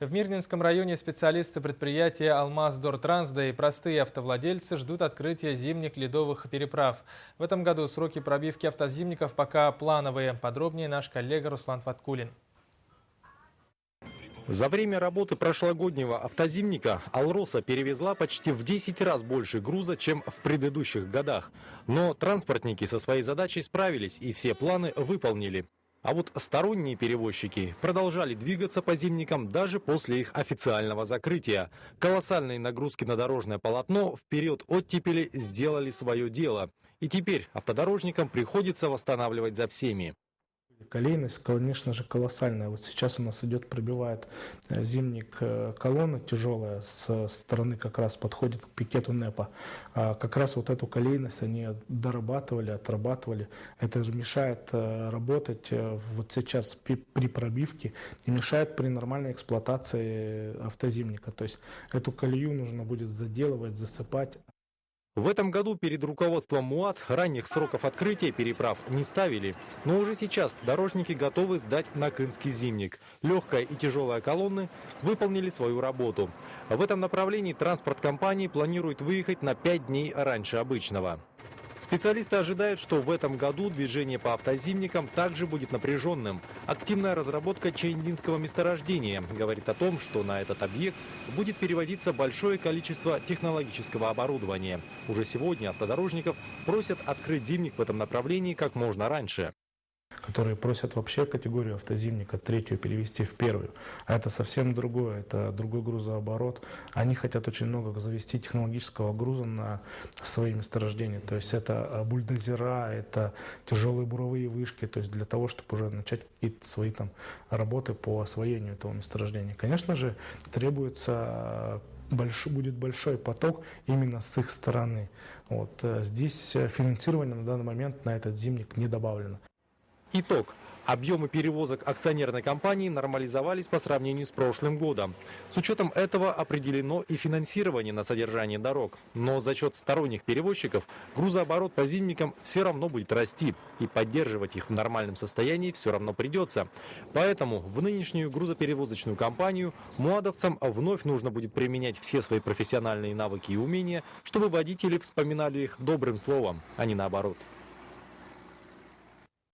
В Мирнинском районе специалисты предприятия «Алмаз-Дортранс», да и простые автовладельцы ждут открытия зимних ледовых переправ. В этом году сроки пробивки автозимников пока плановые. Подробнее наш коллега Руслан Фаткулин. За время работы прошлогоднего автозимника «Алроса» перевезла почти в 10 раз больше груза, чем в предыдущих годах. Но транспортники со своей задачей справились и все планы выполнили. А вот сторонние перевозчики продолжали двигаться по зимникам даже после их официального закрытия. Колоссальные нагрузки на дорожное полотно в период оттепели сделали свое дело. И теперь автодорожникам приходится восстанавливать за всеми. Колейность, конечно же, колоссальная. Вот сейчас у нас идет, пробивает зимник колонна тяжелая, с стороны как раз подходит к пикету НЭПа. Как раз вот эту колейность они дорабатывали, отрабатывали. Это же мешает работать вот сейчас при пробивке и мешает при нормальной эксплуатации автозимника. То есть эту колею нужно будет заделывать, засыпать. В этом году перед руководством МУАТ ранних сроков открытия переправ не ставили. Но уже сейчас дорожники готовы сдать на Крымский зимник. Легкая и тяжелая колонны выполнили свою работу. В этом направлении транспорт компании планирует выехать на 5 дней раньше обычного. Специалисты ожидают, что в этом году движение по автозимникам также будет напряженным. Активная разработка чаиндинского месторождения говорит о том, что на этот объект будет перевозиться большое количество технологического оборудования. Уже сегодня автодорожников просят открыть зимник в этом направлении как можно раньше. Которые просят вообще категорию автозимника третью перевести в первую. А это совсем другое, это другой грузооборот. Они хотят очень много завести технологического груза на свои месторождения. То есть это бульдозера, это тяжелые буровые вышки, то есть для того, чтобы уже начать какие-то свои там работы по освоению этого месторождения. Конечно же, требуется будет большой поток именно с их стороны. Вот. Здесь финансирование на данный момент на этот зимник не добавлено. Итог. Объемы перевозок акционерной компании нормализовались по сравнению с прошлым годом. С учетом этого определено и финансирование на содержание дорог. Но за счет сторонних перевозчиков грузооборот по зимникам все равно будет расти. И поддерживать их в нормальном состоянии все равно придется. Поэтому в нынешнюю грузоперевозочную компанию муадовцам вновь нужно будет применять все свои профессиональные навыки и умения, чтобы водители вспоминали их добрым словом, а не наоборот.